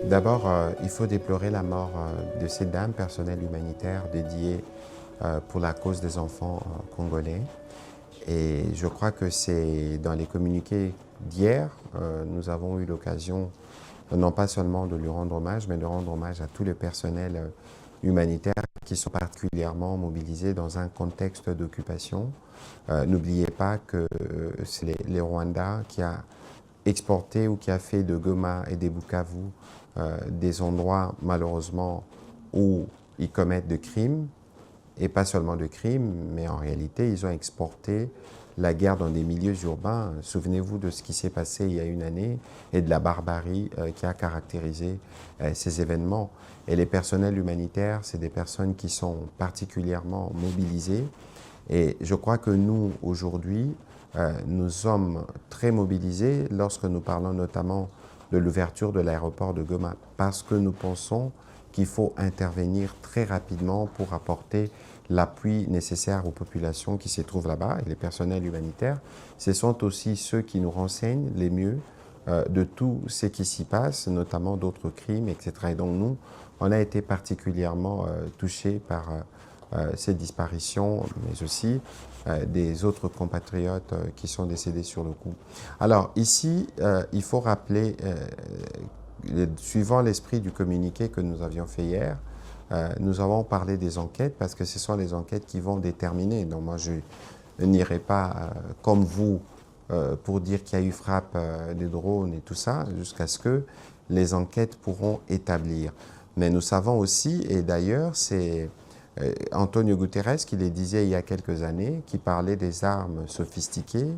D'abord, il faut déplorer la mort de cette dame, personnel humanitaire dédiée pour la cause des enfants congolais. Et je crois que c'est dans les communiqués d'hier, nous avons eu l'occasion non pas seulement de lui rendre hommage, mais de rendre hommage à tout le personnel humanitaire qui sont particulièrement mobilisés dans un contexte d'occupation. N'oubliez pas que c'est les Rwandais qui a exporté ou qui a fait de Goma et des Bukavu des endroits malheureusement où ils commettent de crimes, et pas seulement de crimes, mais en réalité ils ont exporté la guerre dans des milieux urbains. Souvenez-vous de ce qui s'est passé il y a une année et de la barbarie qui a caractérisé ces événements. Et les personnels humanitaires, c'est des personnes qui sont particulièrement mobilisées. Et je crois que nous, aujourd'hui, nous sommes très mobilisés lorsque nous parlons notamment de l'ouverture de l'aéroport de Goma, parce que nous pensons qu'il faut intervenir très rapidement pour apporter l'appui nécessaire aux populations qui se trouvent là-bas. Et les personnels humanitaires, ce sont aussi ceux qui nous renseignent les mieux de tout ce qui s'y passe, notamment d'autres crimes, etc. Et donc nous, on a été particulièrement touchés par ces disparitions, mais aussi des autres compatriotes qui sont décédés sur le coup. Alors ici, il faut rappeler, suivant l'esprit du communiqué que nous avions fait hier, nous avons parlé des enquêtes parce que ce sont les enquêtes qui vont déterminer. Donc moi, je n'irai pas comme vous pour dire qu'il y a eu frappe des drones et tout ça, jusqu'à ce que les enquêtes pourront établir. Mais nous savons aussi, et d'ailleurs, c'est Antonio Guterres qui le disait il y a quelques années, qui parlait des armes sophistiquées,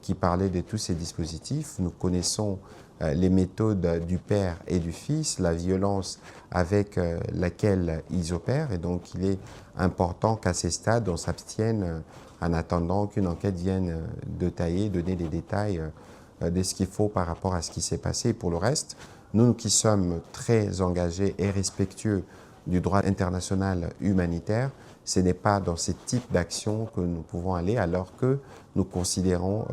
qui parlait de tous ces dispositifs. Nous connaissons les méthodes du père et du fils, la violence avec laquelle ils opèrent. Et donc, il est important qu'à ces stades, on s'abstienne en attendant qu'une enquête vienne détailler, donner des détails de ce qu'il faut par rapport à ce qui s'est passé. Et pour le reste, nous qui sommes très engagés et respectueux du droit international humanitaire, ce n'est pas dans ce type d'action que nous pouvons aller, alors que nous considérons,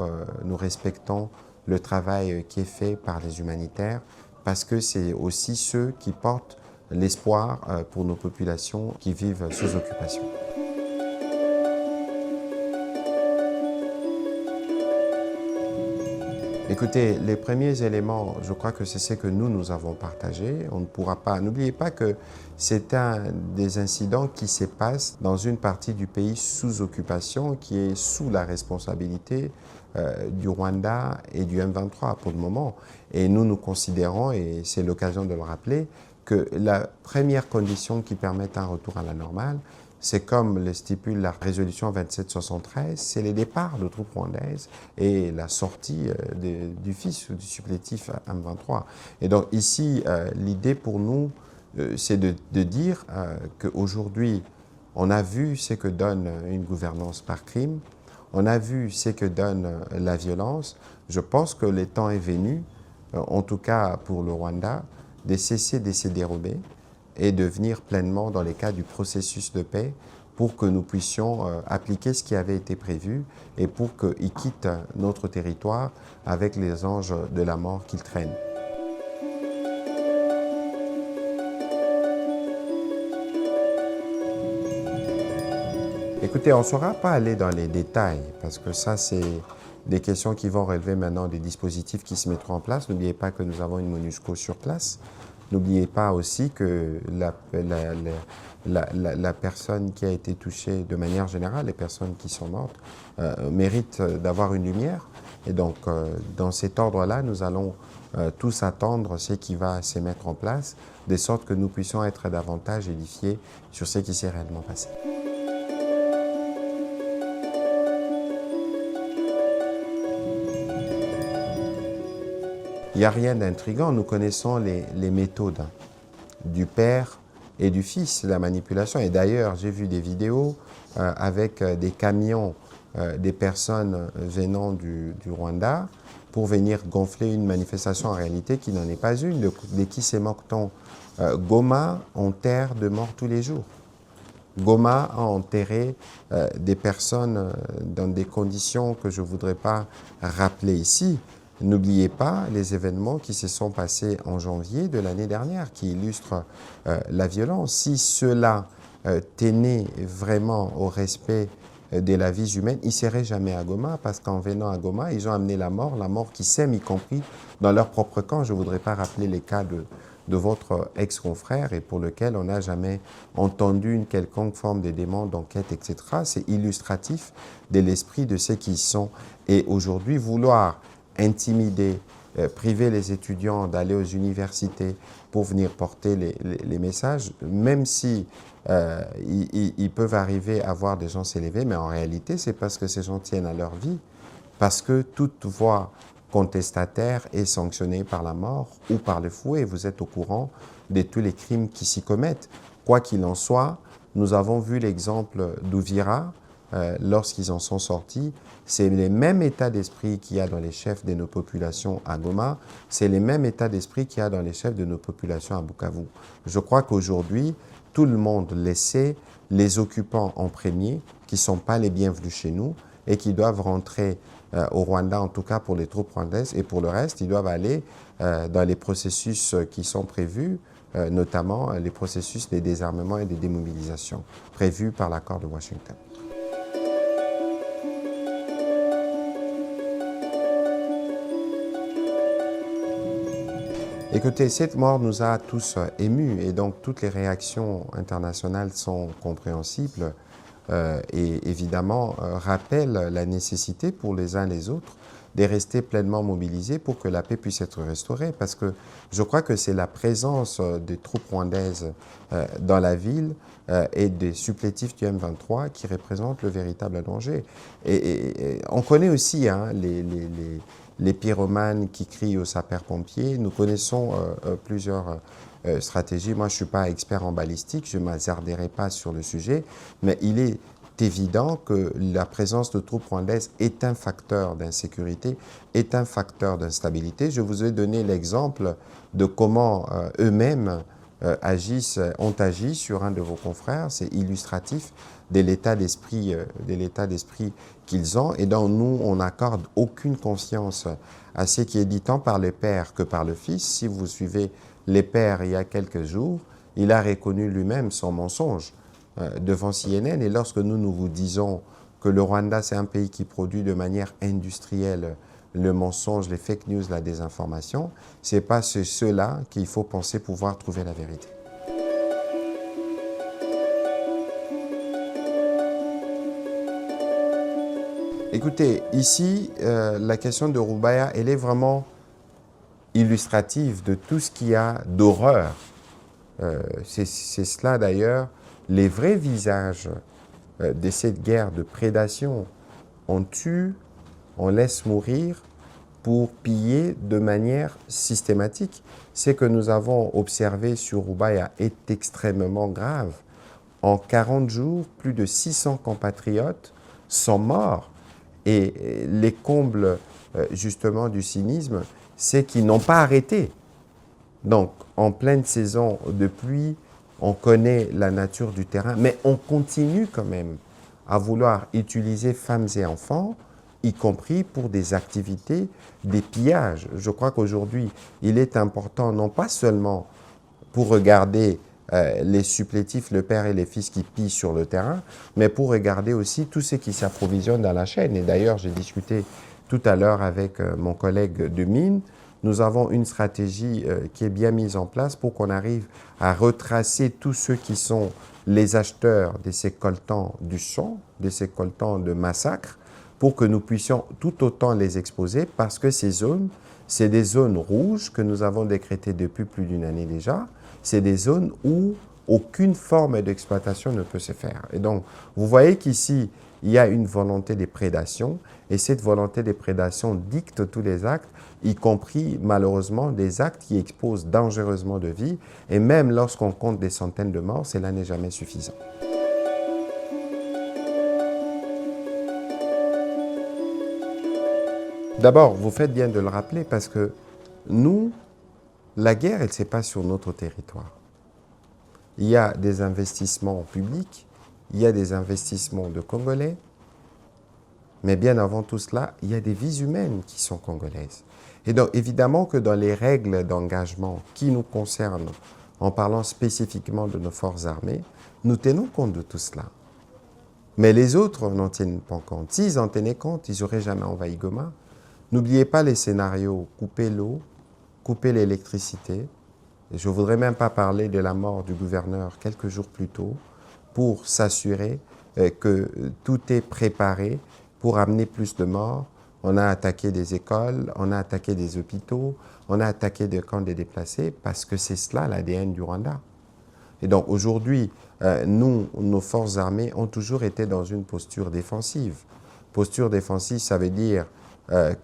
nous respectons le travail qui est fait par les humanitaires, parce que c'est aussi ceux qui portent l'espoir pour nos populations qui vivent sous occupation. Écoutez, les premiers éléments, je crois que c'est ce que nous avons partagé. On ne pourra pas, n'oubliez pas que c'est un des incidents qui se passe dans une partie du pays sous occupation, qui est sous la responsabilité du Rwanda et du M23 pour le moment. Et nous considérons, et c'est l'occasion de le rappeler, que la première condition qui permet un retour à la normale, c'est comme le stipule la résolution 2773, c'est le départ de troupes rwandaises et la sortie du fils ou du supplétif M23. Et donc ici, l'idée pour nous, c'est de dire qu'aujourd'hui, on a vu ce que donne une gouvernance par crime, on a vu ce que donne la violence. Je pense que le temps est venu, en tout cas pour le Rwanda, de cesser de se dérober et de venir pleinement dans les cas du processus de paix pour que nous puissions appliquer ce qui avait été prévu et pour qu'ils quittent notre territoire avec les anges de la mort qu'ils traînent. Écoutez, on ne saura pas aller dans les détails parce que ça, c'est des questions qui vont relever maintenant des dispositifs qui se mettront en place. N'oubliez pas que nous avons une MONUSCO sur place. N'oubliez pas aussi que la personne qui a été touchée, de manière générale, les personnes qui sont mortes, méritent d'avoir une lumière. Et donc, dans cet ordre-là, nous allons tous attendre ce qui va se mettre en place, de sorte que nous puissions être davantage édifiés sur ce qui s'est réellement passé. Il n'y a rien d'intriguant, nous connaissons les méthodes du père et du fils, la manipulation. Et d'ailleurs, j'ai vu des vidéos avec des camions, des personnes venant du Rwanda pour venir gonfler une manifestation en réalité qui n'en est pas une. De qui se moque-t-on? Goma enterre de morts tous les jours. Goma a enterré des personnes dans des conditions que je ne voudrais pas rappeler ici, N'oubliez pas les événements qui se sont passés en janvier de l'année dernière, qui illustrent la violence. Si cela tenait vraiment au respect de la vie humaine, ils ne seraient jamais à Goma, parce qu'en venant à Goma, ils ont amené la mort qui sème, y compris dans leur propre camp. Je ne voudrais pas rappeler les cas de votre ex-confrère et pour lequel on n'a jamais entendu une quelconque forme de demande d'enquête, etc. C'est illustratif de l'esprit de ceux qui y sont. Et aujourd'hui, vouloir intimider, priver les étudiants d'aller aux universités pour venir porter les messages, même si ils peuvent arriver à voir des gens s'élever, mais en réalité, c'est parce que ces gens tiennent à leur vie, parce que toute voix contestataire est sanctionnée par la mort ou par le fouet. Vous êtes au courant de tous les crimes qui s'y commettent. Quoi qu'il en soit, nous avons vu l'exemple d'Ouvira lorsqu'ils en sont sortis. C'est le même état d'esprit qu'il y a dans les chefs de nos populations à Goma, c'est le même état d'esprit qu'il y a dans les chefs de nos populations à Bukavu. Je crois qu'aujourd'hui, tout le monde le sait, les occupants en premier, qui ne sont pas les bienvenus chez nous et qui doivent rentrer au Rwanda, en tout cas pour les troupes rwandaises, et pour le reste, ils doivent aller dans les processus qui sont prévus, notamment les processus de désarmement et de démobilisation prévus par l'accord de Washington. Écoutez, cette mort nous a tous émus et donc toutes les réactions internationales sont compréhensibles et évidemment rappellent la nécessité pour les uns et les autres de rester pleinement mobilisés pour que la paix puisse être restaurée, parce que je crois que c'est la présence des troupes rwandaises dans la ville et des supplétifs du M23 qui représentent le véritable danger. Et on connaît aussi hein, les pyromanes qui crient aux sapeurs-pompiers. Nous connaissons plusieurs stratégies. Moi, je ne suis pas expert en balistique, je ne m'hasarderai pas sur le sujet, mais il est évident que la présence de troupes rwandaises est un facteur d'insécurité, est un facteur d'instabilité. Je vous ai donné l'exemple de comment eux-mêmes ont agi sur un de vos confrères. C'est illustratif de l'état d'esprit qu'ils ont. Et donc nous, on n'accorde aucune conscience à ce qui est dit tant par le père que par le fils. Si vous suivez les pères il y a quelques jours, il a reconnu lui-même son mensonge devant CNN. Et lorsque nous vous disons que le Rwanda, c'est un pays qui produit de manière industrielle le mensonge, les fake news, la désinformation, ce n'est pas ceux-là qu'il faut penser pouvoir trouver la vérité. Écoutez, ici, la question de Roubaya, elle est vraiment illustrative de tout ce qu'il y a d'horreur. C'est cela d'ailleurs, les vrais visages de cette guerre de prédation. On tue, on laisse mourir pour piller de manière systématique. Ce que nous avons observé sur Roubaya est extrêmement grave. En 40 jours, plus de 600 compatriotes sont morts. Et les combles justement du cynisme, c'est qu'ils n'ont pas arrêté. Donc, en pleine saison de pluie, on connaît la nature du terrain, mais on continue quand même à vouloir utiliser femmes et enfants, y compris pour des activités, des pillages. Je crois qu'aujourd'hui, il est important, non pas seulement pour regarder les supplétifs, le père et les fils qui pillent sur le terrain, mais pour regarder aussi tous ceux qui s'approvisionnent dans la chaîne. Et d'ailleurs, j'ai discuté tout à l'heure avec mon collègue de mine. Nous avons une stratégie qui est bien mise en place pour qu'on arrive à retracer tous ceux qui sont les acheteurs de ces coltans du sang, de ces coltans de massacre, pour que nous puissions tout autant les exposer, parce que ces zones, c'est des zones rouges que nous avons décrétées depuis plus d'une année déjà. C'est des zones où aucune forme d'exploitation ne peut se faire. Et donc, vous voyez qu'ici, il y a une volonté de prédation, et cette volonté de prédation dicte tous les actes, y compris malheureusement des actes qui exposent dangereusement de vie, et même lorsqu'on compte des centaines de morts, cela n'est jamais suffisant. D'abord, vous faites bien de le rappeler parce que nous, la guerre, elle ne se passe sur notre territoire. Il y a des investissements publics, il y a des investissements de Congolais, Mais bien avant tout cela, il y a des vies humaines qui sont congolaises. Et donc, évidemment que dans les règles d'engagement qui nous concernent, en parlant spécifiquement de nos forces armées, nous tenons compte de tout cela. Mais les autres n'en tiennent pas compte. S'ils en tenaient compte, ils n'auraient jamais envahi Goma. N'oubliez pas les scénarios, couper l'eau, couper l'électricité. Je ne voudrais même pas parler de la mort du gouverneur quelques jours plus tôt pour s'assurer que tout est préparé pour amener plus de morts. On a attaqué des écoles, on a attaqué des hôpitaux, on a attaqué des camps de déplacés parce que c'est cela l'ADN du Rwanda. Et donc aujourd'hui, nos forces armées ont toujours été dans une posture défensive. Posture défensive, ça veut dire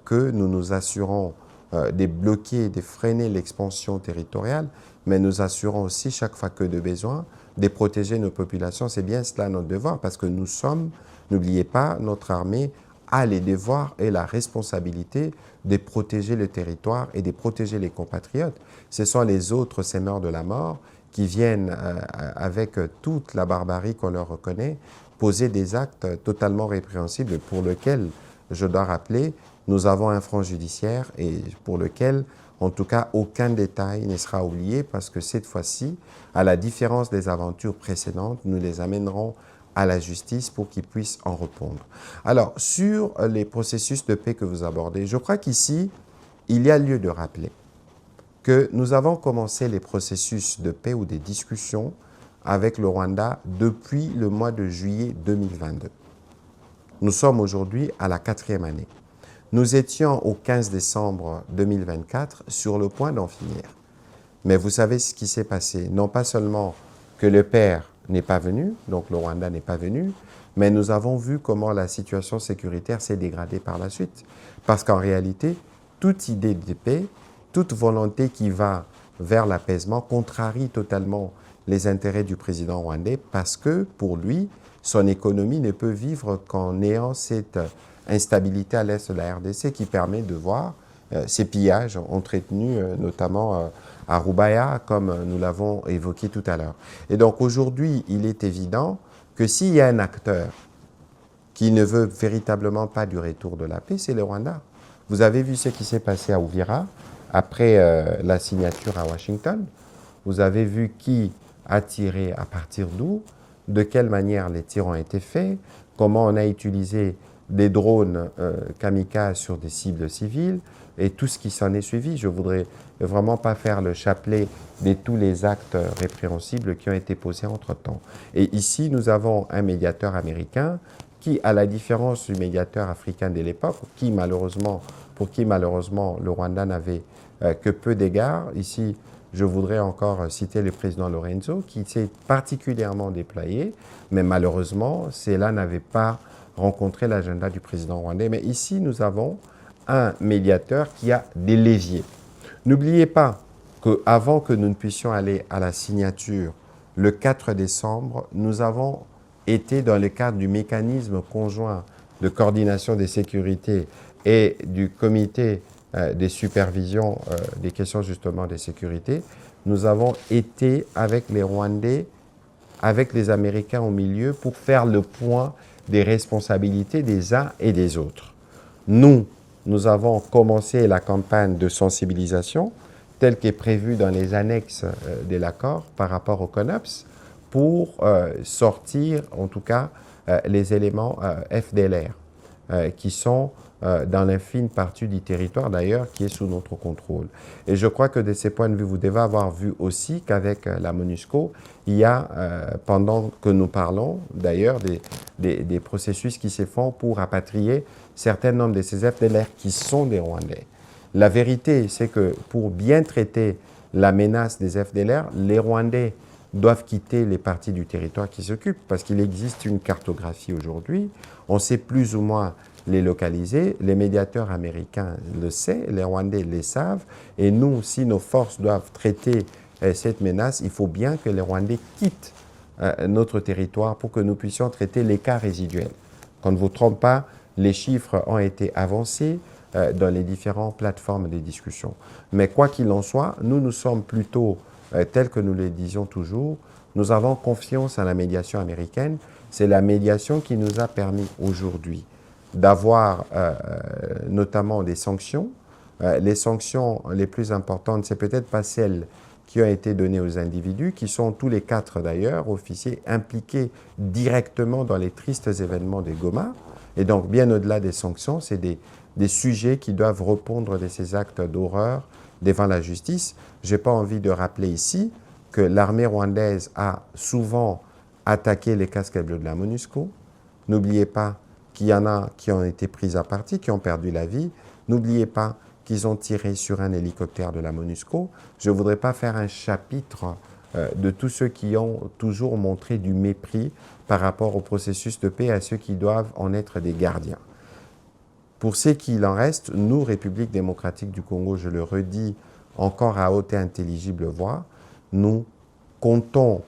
que nous nous assurons de bloquer, de freiner l'expansion territoriale, mais nous assurons aussi, chaque fois que de besoin, de protéger nos populations. C'est bien cela notre devoir, parce que nous sommes, n'oubliez pas, notre armée a les devoirs et la responsabilité de protéger le territoire et de protéger les compatriotes. Ce sont les autres seigneurs de la mort qui viennent, avec toute la barbarie qu'on leur reconnaît, poser des actes totalement répréhensibles pour lesquels, je dois rappeler, nous avons un front judiciaire et pour lequel, en tout cas, aucun détail ne sera oublié parce que cette fois-ci, à la différence des aventures précédentes, nous les amènerons à la justice pour qu'ils puissent en répondre. Alors, sur les processus de paix que vous abordez, je crois qu'ici, il y a lieu de rappeler que nous avons commencé les processus de paix ou des discussions avec le Rwanda depuis le mois de juillet 2022. Nous sommes aujourd'hui à la 4e année. Nous étions au 15 décembre 2024 sur le point d'en finir. Mais vous savez ce qui s'est passé. Non pas seulement que le père n'est pas venu, donc le Rwanda n'est pas venu, mais nous avons vu comment la situation sécuritaire s'est dégradée par la suite. Parce qu'en réalité, toute idée de paix, toute volonté qui va vers l'apaisement contrarie totalement les intérêts du président rwandais parce que, pour lui, son économie ne peut vivre qu'en ayant cette instabilité à l'est de la RDC qui permet de voir ces pillages entretenus notamment à Rubaya, comme nous l'avons évoqué tout à l'heure. Et donc aujourd'hui, il est évident que s'il y a un acteur qui ne veut véritablement pas du retour de la paix, c'est le Rwanda. Vous avez vu ce qui s'est passé à Uvira après la signature à Washington. Vous avez vu qui a tiré à partir d'où, de quelle manière les tirs ont été faits, comment on a utilisé des drones kamikazes sur des cibles civiles et tout ce qui s'en est suivi. Je ne voudrais vraiment pas faire le chapelet de tous les actes répréhensibles qui ont été posés entre-temps. Et ici, nous avons un médiateur américain qui, à la différence du médiateur africain de l'époque, pour qui malheureusement le Rwanda n'avait que peu d'égards. Ici, je voudrais encore citer le président Lorenzo, qui s'est particulièrement déployé, mais malheureusement, cela n'avait pas rencontré l'agenda du président rwandais. Mais ici, nous avons un médiateur qui a des leviers. N'oubliez pas qu'avant que nous ne puissions aller à la signature le 4 décembre, nous avons été dans le cadre du mécanisme conjoint de coordination des sécurités et du comité des supervisions des questions justement de sécurité, nous avons été avec les Rwandais, avec les Américains au milieu pour faire le point des responsabilités des uns et des autres. Nous avons commencé la campagne de sensibilisation telle qu'est prévue dans les annexes de l'accord par rapport au CONOPS pour sortir en tout cas les éléments FDLR qui sont dans l'infime partie du territoire d'ailleurs qui est sous notre contrôle. Et je crois que de ces points de vue, vous devez avoir vu aussi qu'avec la MONUSCO, il y a, pendant que nous parlons d'ailleurs, des processus qui se font pour rapatrier certains nombres de ces FDLR qui sont des Rwandais. La vérité, c'est que pour bien traiter la menace des FDLR, les Rwandais doivent quitter les parties du territoire qui s'occupent parce qu'il existe une cartographie aujourd'hui. On sait plus ou moins les localiser. Les médiateurs américains le savent, les Rwandais le savent. Et nous, si nos forces doivent traiter cette menace, il faut bien que les Rwandais quittent notre territoire pour que nous puissions traiter les cas résiduels. Qu'on ne vous trompe pas, les chiffres ont été avancés dans les différentes plateformes de discussion. Mais quoi qu'il en soit, nous sommes plutôt, tels que nous le disions toujours, nous avons confiance à la médiation américaine. C'est la médiation qui nous a permis aujourd'hui d'avoir notamment des sanctions. Les sanctions les plus importantes, c'est peut-être pas celles qui ont été données aux individus, qui sont tous les 4 d'ailleurs, officiers, impliqués directement dans les tristes événements des Goma. Et donc, bien au-delà des sanctions, c'est des sujets qui doivent répondre de ces actes d'horreur devant la justice. Je n'ai pas envie de rappeler ici que l'armée rwandaise a souvent attaqué les casquettes bleues de la MONUSCO. N'oubliez pas qu'il y en a qui ont été pris à partie, qui ont perdu la vie. N'oubliez pas qu'ils ont tiré sur un hélicoptère de la MONUSCO. Je ne voudrais pas faire un chapitre de tous ceux qui ont toujours montré du mépris par rapport au processus de paix, à ceux qui doivent en être des gardiens. Pour ce qu'il en reste, nous, République démocratique du Congo, je le redis encore à haute et intelligible voix, nous comptons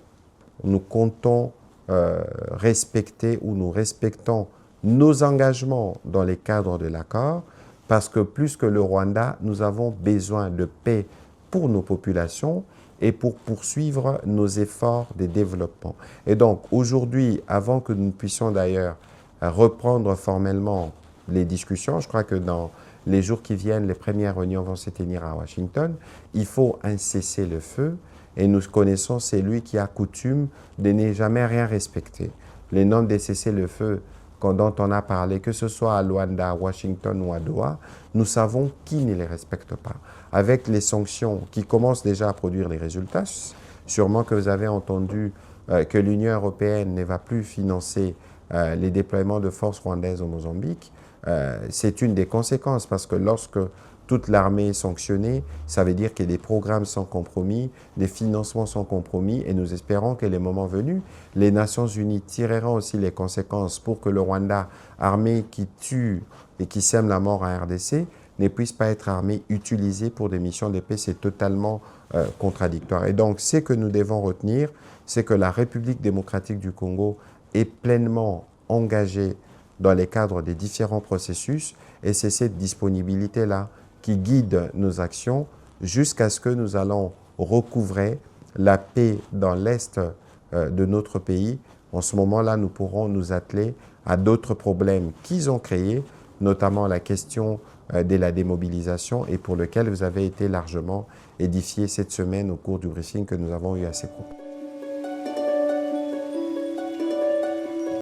respecter ou nous respectons nos engagements dans les cadres de l'accord, parce que plus que le Rwanda, nous avons besoin de paix pour nos populations et pour poursuivre nos efforts de développement. Et donc aujourd'hui, avant que nous puissions d'ailleurs reprendre formellement les discussions, je crois que dans les jours qui viennent, les premières réunions vont se tenir à Washington, il faut un cessez-le-feu et nous connaissons celui qui a coutume de ne jamais rien respecter. Les normes des cessez-le-feu dont on a parlé, que ce soit à Luanda, à Washington ou à Doha, nous savons qui ne les respecte pas. Avec les sanctions qui commencent déjà à produire les résultats, sûrement que vous avez entendu que l'Union européenne ne va plus financer les déploiements de forces rwandaises au Mozambique. C'est une des conséquences parce que lorsque toute l'armée est sanctionnée, ça veut dire que des programmes sont compromis, des financements sont compromis et nous espérons que les moments venus, les Nations Unies tireront aussi les conséquences pour que le Rwanda, armée qui tue et qui sème la mort en RDC, ne puisse pas être armée utilisée pour des missions de paix. C'est totalement contradictoire. Et donc, ce que nous devons retenir, c'est que la République démocratique du Congo est pleinement engagée dans les cadres des différents processus et c'est cette disponibilité-là qui guide nos actions jusqu'à ce que nous allons recouvrer la paix dans l'Est de notre pays. En ce moment-là, nous pourrons nous atteler à d'autres problèmes qu'ils ont créés, notamment la question de la démobilisation et pour lequel vous avez été largement édifié cette semaine au cours du briefing que nous avons eu à ces groupes.